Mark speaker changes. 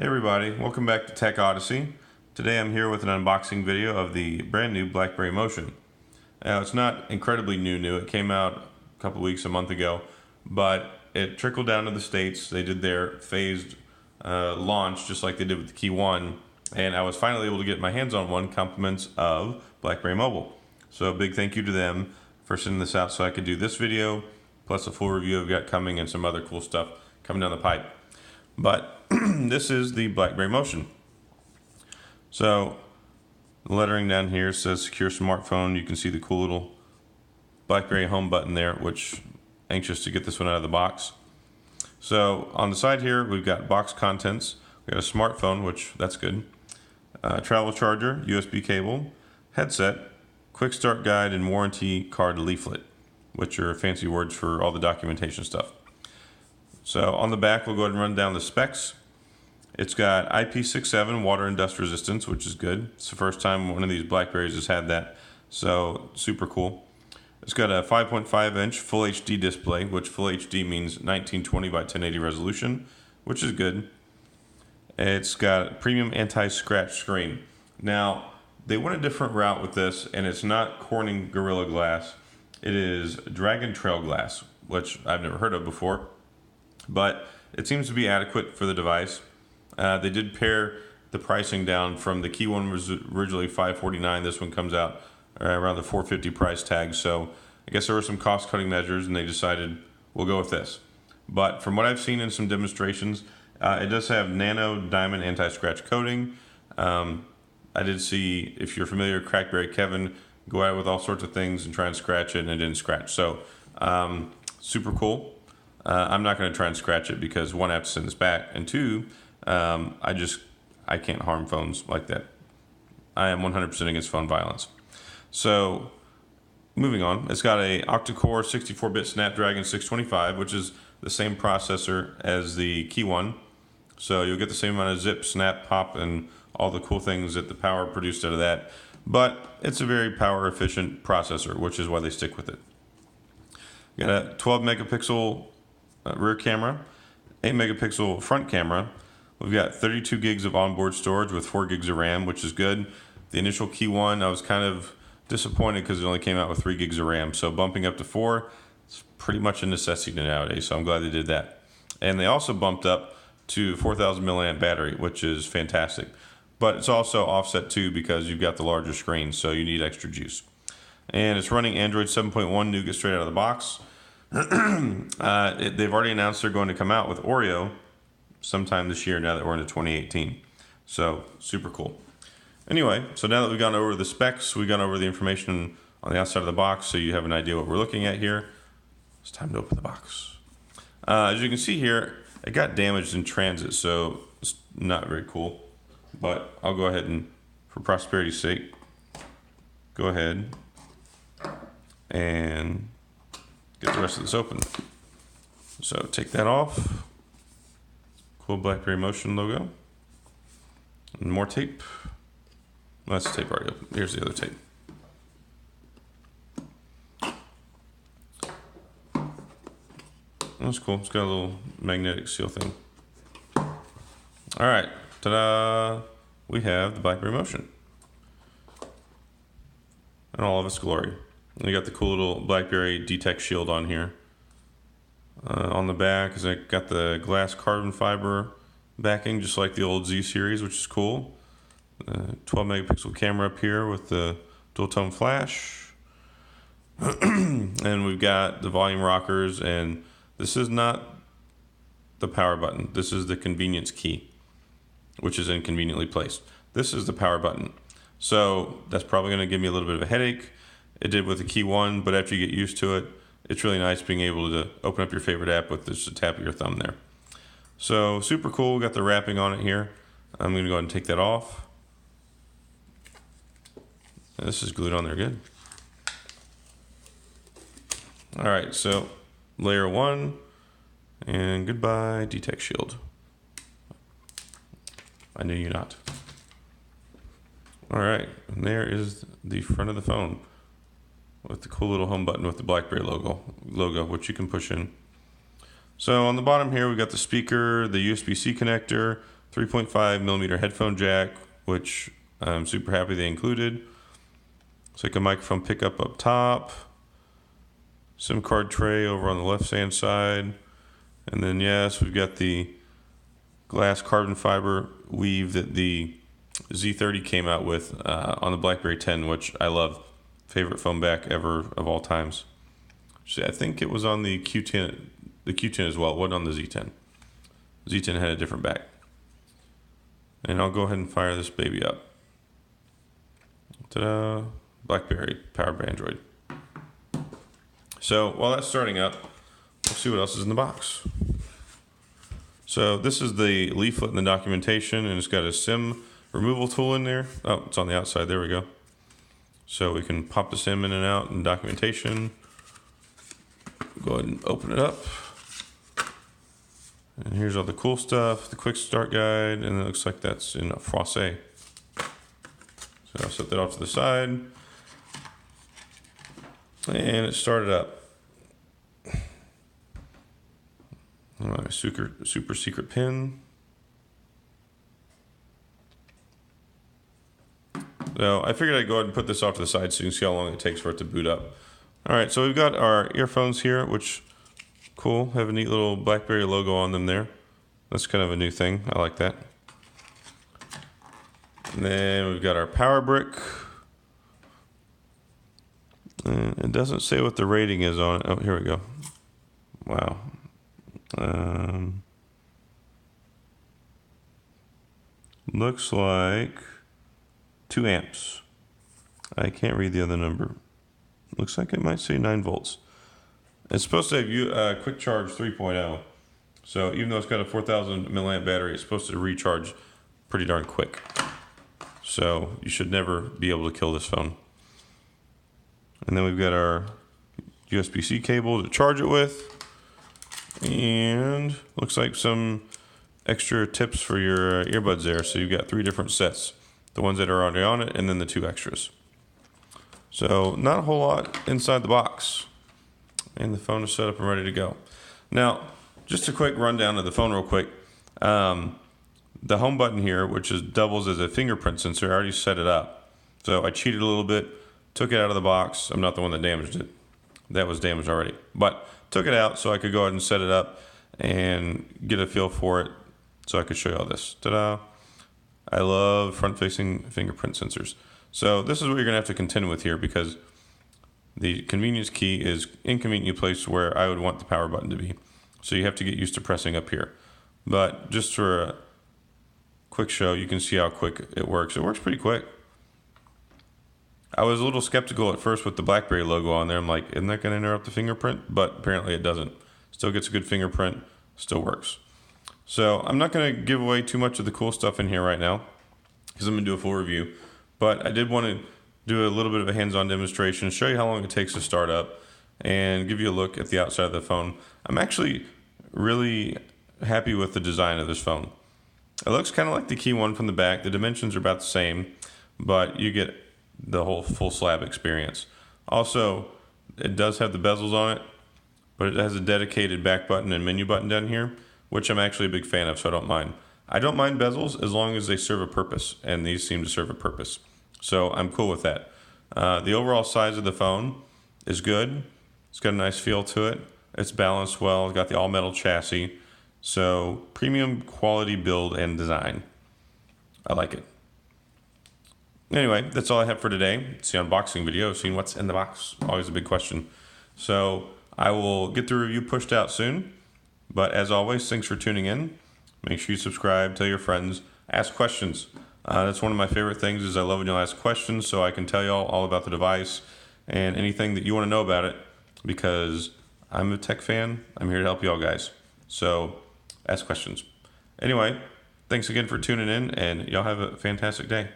Speaker 1: Hey everybody, welcome back to Tech Odyssey. Today I'm here with an unboxing video of the brand new BlackBerry Motion. Now it's not incredibly new, it came out a couple weeks, a month ago, but it trickled down to the States. They did their phased launch just like they did with the Key 1, and I was finally able to get my hands on one, compliments of BlackBerry Mobile. So a big thank you to them for sending this out so I could do this video, plus a full review I've got coming and some other cool stuff coming down the pipe. But this is the BlackBerry Motion. So the lettering down here says secure smartphone. You can see the cool little BlackBerry home button there, which anxious to get this one out of the box. So on the side here, we've got box contents. We got a smartphone, which that's good. Travel charger, USB cable, headset, Quickstart guide, and warranty card leaflet, which are fancy words for all the documentation stuff. So on the back, we'll go ahead and run down the specs. It's got IP67 water and dust resistance, which is good. It's the first time one of these BlackBerries has had that, so super cool. It's got a 5.5-inch Full HD display, which Full HD means 1920 by 1080 resolution, which is good. It's got premium anti-scratch screen. Now, they went a different route with this, and it's not Corning Gorilla Glass. It is Dragon Trail Glass, which I've never heard of before, but it seems to be adequate for the device. They did pare the pricing down from the Key 1 was originally $549. This one comes out around the $450 price tag. So I guess there were some cost-cutting measures, and they decided we'll go with this. But from what I've seen in some demonstrations, it does have nano diamond anti-scratch coating. I did see, if you're familiar with Crackberry Kevin, go at it with all sorts of things and try and scratch it, and it didn't scratch. So super cool. I'm not going to try and scratch it because one, I have to send this back, and two, I can't harm phones like that. I am 100% against phone violence. So moving on, it's got a octa-core 64-bit Snapdragon 625, which is the same processor as the Key 1. So you'll get the same amount of zip, snap, pop, and all the cool things that the power produced out of that. But it's a very power efficient processor, which is why they stick with it. You got a 12 megapixel rear camera, 8 megapixel front camera. We've got 32 gigs of onboard storage with 4 gigs of RAM, which is good. The initial Key 1, I was kind of disappointed because it only came out with 3 gigs of RAM. So bumping up to 4, it's pretty much a necessity nowadays. So I'm glad they did that. And they also bumped up to 4,000 milliamp battery, which is fantastic. But it's also offset too because you've got the larger screen, so you need extra juice. And it's running Android 7.1 Nougat straight out of the box. They've already announced they're going to come out with Oreo sometime this year now that we're into 2018. So super cool. Anyway, so now that we've gone over the specs, we've gone over the information on the outside of the box so you have an idea what we're looking at here. It's time to open the box. As you can see here, it got damaged in transit, so it's not very cool. But I'll go ahead and, for prosperity's sake, go ahead and get the rest of this open. So take that off. Cool BlackBerry Motion logo. And more tape. Well, that's the tape already open. Here's the other tape. That's cool. It's got a little magnetic seal thing. All right. Ta-da! We have the BlackBerry Motion. In all of its glory. And you got the cool little BlackBerry Detect shield on here. On the back is it got the glass carbon fiber backing, just like the old Z series, which is cool. 12 megapixel camera up here with the dual tone flash. And we've got the volume rockers, and this is not the power button. This is the convenience key, which is inconveniently placed. This is the power button. So that's probably going to give me a little bit of a headache. It did with the Key 1, but after you get used to it, it's really nice being able to open up your favorite app with just a tap of your thumb there. So super cool. We got the wrapping on it here. I'm going to go ahead and take that off. And this is glued on there good. All right, so layer 1, and goodbye Detect shield. I knew you not. All right, and there is the front of the phone with the cool little home button with the BlackBerry logo, which you can push in. So on the bottom here, we got the speaker, the USB-C connector, 3.5 millimeter headphone jack, which I'm super happy they included. It's like a microphone pickup up top. SIM card tray over on the left-hand side. And then, yes, we've got the glass carbon fiber weave that the Z30 came out with on the BlackBerry 10, which I love. Favorite phone back ever of all times. Actually, I think it was on the Q10 as well. It wasn't on the Z10. Z10 had a different back. And I'll go ahead and fire this baby up. Ta-da! BlackBerry, powered by Android. So while that's starting up, we'll see what else is in the box. So this is the leaflet in the documentation, and it's got a SIM removal tool in there. Oh, it's on the outside. There we go. So we can pop the SIM in and out in documentation. Go ahead and open it up. And here's all the cool stuff, the Quickstart guide, and it looks like that's in Francais. So I'll set that off to the side. And it started up. My super secret pin. So I figured I'd go ahead and put this off to the side so you can see how long it takes for it to boot up. All right, so we've got our earphones here, which cool, have a neat little BlackBerry logo on them there. That's kind of a new thing. I like that. And then we've got our power brick. And it doesn't say what the rating is on it. Oh, here we go. Wow. Looks like 2 amps. I can't read the other number. Looks like it might say 9 volts. It's supposed to have quick charge 3.0. So even though it's got a 4,000 milliamp battery, it's supposed to recharge pretty darn quick. So you should never be able to kill this phone. And then we've got our USB-C cable to charge it with. And looks like some extra tips for your earbuds there. So you've got 3 different sets. The ones that are already on it, and then the 2 extras. So not a whole lot inside the box. And the phone is set up and ready to go. Now, just a quick rundown of the phone real quick. The home button here, which doubles as a fingerprint sensor, I already set it up. So I cheated a little bit, took it out of the box. I'm not the one that damaged it. That was damaged already. But took it out so I could go ahead and set it up and get a feel for it so I could show you all this. Ta-da! I love front-facing fingerprint sensors. So this is what you're going to have to contend with here, because the convenience key is inconveniently placed where I would want the power button to be. So you have to get used to pressing up here. But just for a quick show, you can see how quick it works. It works pretty quick. I was a little skeptical at first with the BlackBerry logo on there. I'm like, isn't that going to interrupt the fingerprint? But apparently it doesn't. Still gets a good fingerprint, still works. So I'm not going to give away too much of the cool stuff in here right now, because I'm going to do a full review. But I did want to do a little bit of a hands-on demonstration, show you how long it takes to start up, and give you a look at the outside of the phone. I'm actually really happy with the design of this phone. It looks kind of like the Key 1 from the back. The dimensions are about the same, but you get the whole full slab experience. Also, it does have the bezels on it, but it has a dedicated back button and menu button down here, which I'm actually a big fan of, so I don't mind. I don't mind bezels as long as they serve a purpose, and these seem to serve a purpose. So I'm cool with that. The overall size of the phone is good. It's got a nice feel to it. It's balanced well. It's got the all-metal chassis. So premium quality build and design. I like it. Anyway, that's all I have for today. It's the unboxing video, seeing what's in the box. Always a big question. So I will get the review pushed out soon. But as always, thanks for tuning in. Make sure you subscribe, tell your friends, ask questions. That's one of my favorite things, is I love when you'll ask questions so I can tell you all about the device and anything that you want to know about it, because I'm a tech fan. I'm here to help you all guys. So ask questions. Anyway, thanks again for tuning in, and y'all have a fantastic day.